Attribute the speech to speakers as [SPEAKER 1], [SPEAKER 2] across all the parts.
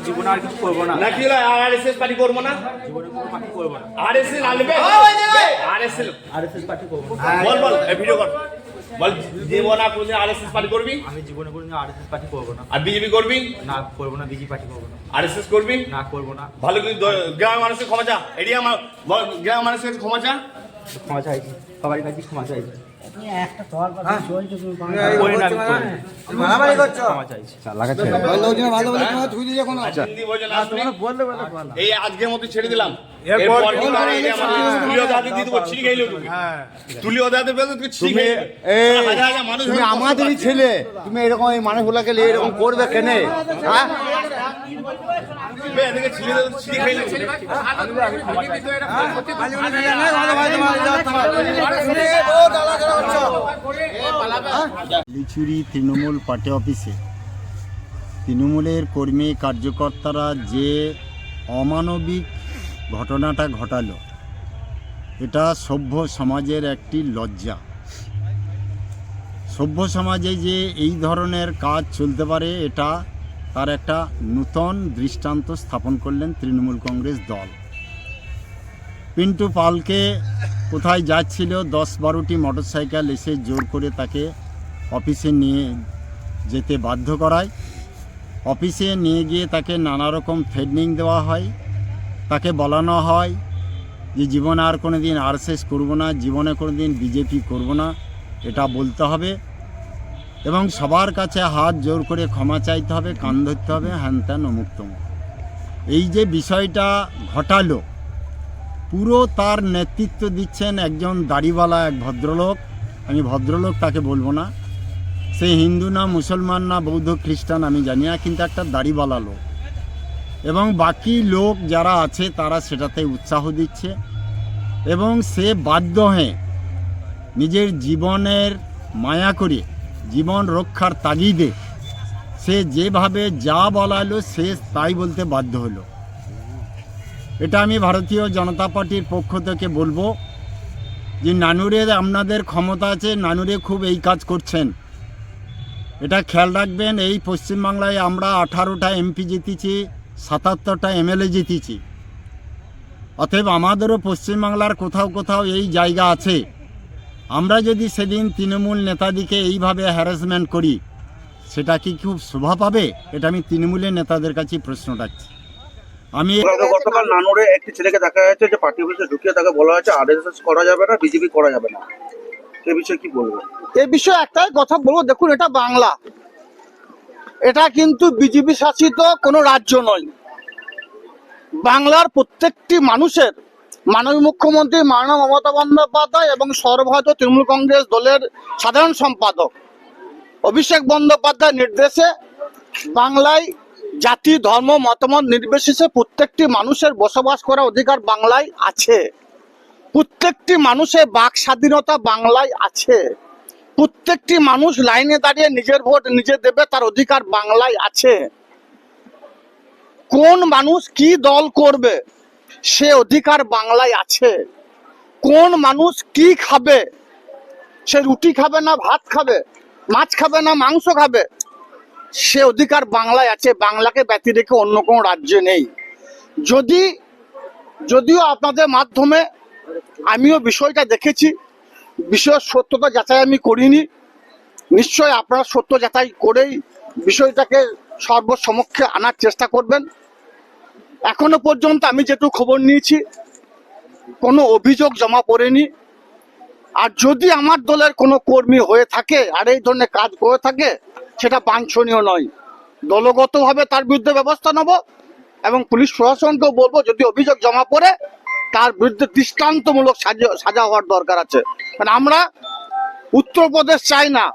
[SPEAKER 1] জীবনে আর কিছু করবো না।
[SPEAKER 2] নাকি আরএসএস পার্টি করবো না?
[SPEAKER 1] জীবনে কোনো পার্টি করবো না।
[SPEAKER 2] আরএসএস আনবে?
[SPEAKER 1] আরএসএস পার্টি করবো না।
[SPEAKER 2] বল বল, এই ভিডিও কর। বল, জীবনে আর কোনদিন আরএসএস পার্টি করবি?
[SPEAKER 1] আমি জীবনে কোনোদিন আরএসএস পার্টি করবো না।
[SPEAKER 2] আর বিজেপি করবি?
[SPEAKER 1] না করবো না। বিজেপি পার্টি করবো না।
[SPEAKER 2] আরএসএস করবি?
[SPEAKER 1] না করবো না।
[SPEAKER 2] ভালো করে গ্রামের মানুষের ক্ষমা চা, এরিয়া গ্রামের মানুষের কাছে ক্ষমা চা।
[SPEAKER 1] ক্ষমা চাইছি, সবার কাছে ক্ষমা চাইছি।
[SPEAKER 3] একটা তোমার কথা চলছে তুমি
[SPEAKER 1] করি না,
[SPEAKER 3] মারামারি করছো।
[SPEAKER 1] ক্ষমা চাইছি।
[SPEAKER 3] লোকজন ভালো বলে তোমার ধুই দিয়ে যখন
[SPEAKER 2] হিন্দি ভোজন আসবি?
[SPEAKER 3] বললে বলে বলা
[SPEAKER 2] এই আজকের মতো ছেড়ে দিলাম। এরপর কিন্তু আর এরিয়া মানুষ তুলিও দাঁতে দিয়ে দেবো, ছিঁড়ে গেলেও তুমি তুলিও দাঁতে পেলে তুই ছিঁড়ে গেলে হাজার হাজার মানুষ
[SPEAKER 3] তুমি আমাদেরই ছেলে, তুমি এরকম এই মানুষগুলোকে নিয়ে এরকম করবে কেন? হ্যাঁ
[SPEAKER 2] এদিকে ছিঁড়ে দেবে, ছিঁড়ে খেলে
[SPEAKER 4] লিচুরি তৃণমূল পার্টি অফিসে তৃণমূলের কর্মী কার্যকর্তারা যে অমানবিক ঘটনাটা ঘটালো, এটা সভ্য সমাজের একটি লজ্জা। সভ্য সমাজে যে এই ধরনের কাজ চলতে পারে, এটা তার একটা নূতন দৃষ্টান্ত স্থাপন করলেন তৃণমূল কংগ্রেস দল। পিন্টু পালকে কোথায় যাচ্ছিল, 10-12টি মোটরসাইকেল এসে জোর করে তাকে অফিসে নিয়ে যেতে বাধ্য করায়। অফিসে নিয়ে গিয়ে তাকে নানা রকম থ্রেটনিং দেওয়া হয়, তাকে বলানো হয় যে জীবনে আর কোনো দিন আরএসএস করবো না, জীবনে কোনো দিন বিজেপি করবো না, এটা বলতে হবে এবং সবার কাছে হাত জোর করে ক্ষমা চাইতে হবে, কান ধরতে হবে, হ্যান ত্যান অমুক তমুক। এই যে বিষয়টা ঘটালো, পুরো তার নেতৃত্ব দিচ্ছেন একজন দাড়িওয়ালা এক ভদ্রলোক। আমি ভদ্রলোক তাকে বলবো না, সে হিন্দু না মুসলমান না বৌদ্ধ খ্রিস্টান আমি জানি না, কিন্তু একটা দাড়িওয়ালা লোক। এবং বাকি লোক যারা আছে তারা সেটাতে উৎসাহ দিচ্ছে এবং সে বাধ্য হয়ে নিজের জীবনের মায়া করে, জীবন রক্ষার তাগিদে সে যেভাবে যা বলালো সে তাই বলতে বাধ্য হলো। এটা আমি ভারতীয় জনতা পার্টির পক্ষ থেকে বলবো যে নানুরে আপনাদের ক্ষমতা আছে, নানুরে খুব এই কাজ করছেন, এটা খেয়াল রাখবেন। এই পশ্চিমবাংলায় আমরা 18টা এমপি জিতেছি, 77টা এমএলএ জিতেছি। অতএব আমাদেরও পশ্চিমবাংলার কোথাও কোথাও এই জায়গা আছে। আমরা যদি সেদিন তৃণমূল নেতাদিকে এইভাবে হ্যারাসমেন্ট করি, সেটা কি খুব শোভা পাবে? এটা আমি তৃণমূলের নেতাদের কাছে প্রশ্ন রাখছি। আমি
[SPEAKER 5] গতকাল নানুরে একটি ছেলেকে দেখা যাচ্ছে যে পার্টি অফিসে ঢুকিয়ে তাকে বলা হয়েছে আরএসএস করা যাবে না, বিজেপি করা যাবে না। এ বিষয়ে কি বলবেন?
[SPEAKER 6] এই বিষয়ে একটাই কথা বলবো, দেখুন এটা বাংলা, এটা কিন্তু বিজেপি শাসিত কোনো রাজ্য নয়। বাংলার প্রত্যেকটি মানুষের মাননীয় মুখ্যমন্ত্রী মাননীয় মমতা বন্দ্যোপাধ্যায় এবং সর্বভারতীয় তৃণমূল কংগ্রেস দলের সাধারণ সম্পাদক অভিষেক বন্দ্যোপাধ্যায়ের নির্দেশে বাংলায় জাতি ধর্ম মতামত নির্বিশেষে প্রত্যেকটি মানুষের বসবাস করার অধিকার বাংলায় আছে। প্রত্যেকটি মানুষের বাক স্বাধীনতা বাংলায় আছে। প্রত্যেকটি মানুষ লাইনে দাঁড়িয়ে নিজের ভোট নিজে দেবে, তার অধিকার বাংলায় আছে। কোন মানুষ কি দল করবে সে অধিকার বাংলায় আছে। কোন মানুষ কি খাবে, সে রুটি খাবে না ভাত খাবে, মাছ খাবে না মাংস খাবে, সে অধিকার বাংলায় আছে। বাংলাকে ব্যতি রেখে অন্য কোনো রাজ্যে নেই। যদিও আপনাদের মাধ্যমে আমিও বিষয়টা দেখেছি, বিষয়ের সত্যতা যাচাই আমি করিনি। নিশ্চয় আপনারা সত্য যাচাই করেই বিষয়টাকে সর্বসমক্ষে আনার চেষ্টা করবেন। এখনো পর্যন্ত আমি যেটুকু খবর নিয়েছি কোনো অভিযোগ জমা পড়েনি। আর যদি আমার দলের কোনো কর্মী হয়ে থাকে আর এই ধরনের কাজ করে থাকে, সেটা বাঞ্ছনীয় নয়। দলগতভাবে তার বিরুদ্ধে ব্যবস্থা নেব এবং পুলিশ প্রশাসনকেও বলবো যদি অভিযোগ জমা পড়ে তার বিরুদ্ধে দৃষ্টান্তমূলক সাজা হওয়ার দরকার আছে। মানে আমরা উত্তরপ্রদেশ চাই না,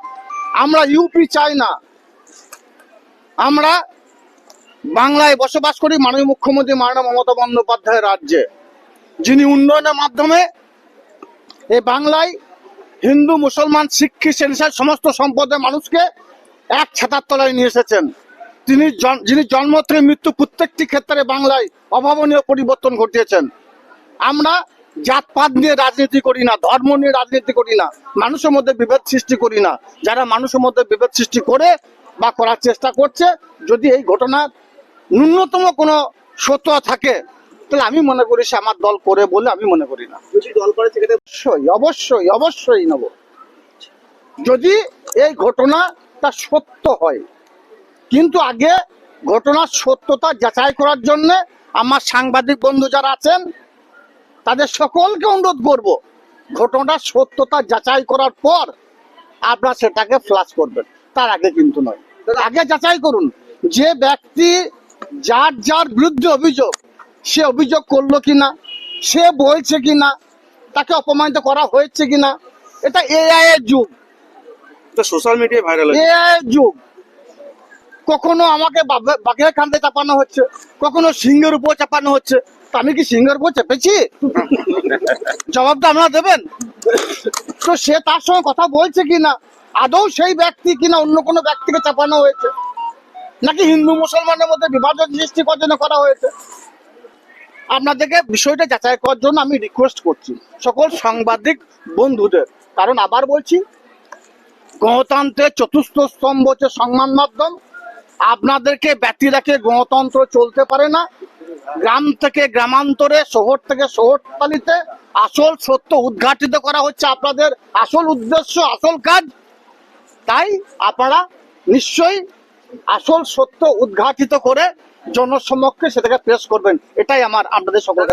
[SPEAKER 6] আমরা ইউপি চাই না, আমরা বাংলায় বসবাস করি মাননীয় মুখ্যমন্ত্রী মাননীয় মমতা বন্দ্যোপাধ্যায়ের রাজ্যে, যিনি উন্নয়নের মাধ্যমে এই বাংলায় হিন্দু মুসলমান শিখ খ্রিস্টান সমস্ত সম্প্রদায়ের মানুষকে এক ছাতার তলায় নিয়ে এসেছেন। যিনি জন্ম থেকে মৃত্যু প্রত্যেকটি ক্ষেত্রে বাংলায় অভাবনীয় পরিবর্তন ঘটিয়েছেন। আমরা জাতপাত নিয়ে রাজনীতি করি না, ধর্ম নিয়ে রাজনীতি করি না, মানুষের মধ্যে বিভেদ সৃষ্টি করি না। যারা মানুষের মধ্যে বিভেদ সৃষ্টি করে বা করার চেষ্টা করছে, যদি এই ঘটনার ন্যূনতম কোনো সত্যতা থাকে, তাহলে আমি মনে করি সে আমার দল করে বলে আমি মনে করি না।
[SPEAKER 5] যদি দল করে থেকে
[SPEAKER 6] অবশ্যই অবশ্যই অবশ্যই নেব, যদি এই ঘটনাটা সত্য হয়। কিন্তু আগে ঘটনার সত্যতা যাচাই করার জন্য আমার সাংবাদিক বন্ধু যারা আছেন তাদের সকলকে অনুরোধ করব, ঘটনার সত্যতা যাচাই করার পর আপনারা সেটাকে ফ্ল্যাশ করবেন, তার আগে কিন্তু নয়। আগে যাচাই করুন যে ব্যক্তি যার যার বিরুদ্ধে অভিযোগ, সে অভিযোগ করলো কিনা, সে বলছে কিনা, তাকে অপমানিত করা হয়েছে কিনা। এটা এআই এর যুগ,
[SPEAKER 5] সোশ্যাল মিডিয়ায় ভাইরাল হয়েছে।
[SPEAKER 6] এআই এর যুগ। কখনো আমাকে বাঘের কান্দে চাপানো হচ্ছে, কখনো সিংহের উপর চাপানো হচ্ছে। তো আমি কি সিংহের উপর চেপেছি? জবাবটা আপনারা দেবেন। তো সে তার সঙ্গে কথা বলছে কিনা, আদৌ সেই ব্যক্তি কিনা অন্য কোনো ব্যক্তিকে চাপানো হয়েছে, নাকি হিন্দু মুসলমানের মধ্যে বিভাজন সৃষ্টি করার জন্য করা হয়েছে। আপনাদেরকে বিষয়টা যাচাই করার জন্য আমি রিকোয়েস্ট করছি সকল সাংবাদিক বন্ধুদের। কারণ আবার বলছি, গণতন্ত্রের চতুর্থ স্তম্ভ হচ্ছে সংবাদ মাধ্যম। আপনাদেরকে ব্যতি রেখে গণতন্ত্র চলতে পারে না। গ্রাম থেকে গ্রামান্তরে, শহর থেকে শহরতলিতে আসল সত্য উদ্ঘাটিত করা হচ্ছে আপনাদের আসল উদ্দেশ্য, আসল কাজ। তাই আপনারা নিশ্চয়ই আসল সত্য উদ্ঘাটিত করে জনসমক্ষে সেটাকে পেশ করবেন, এটাই আমার আপনাদের সকলকে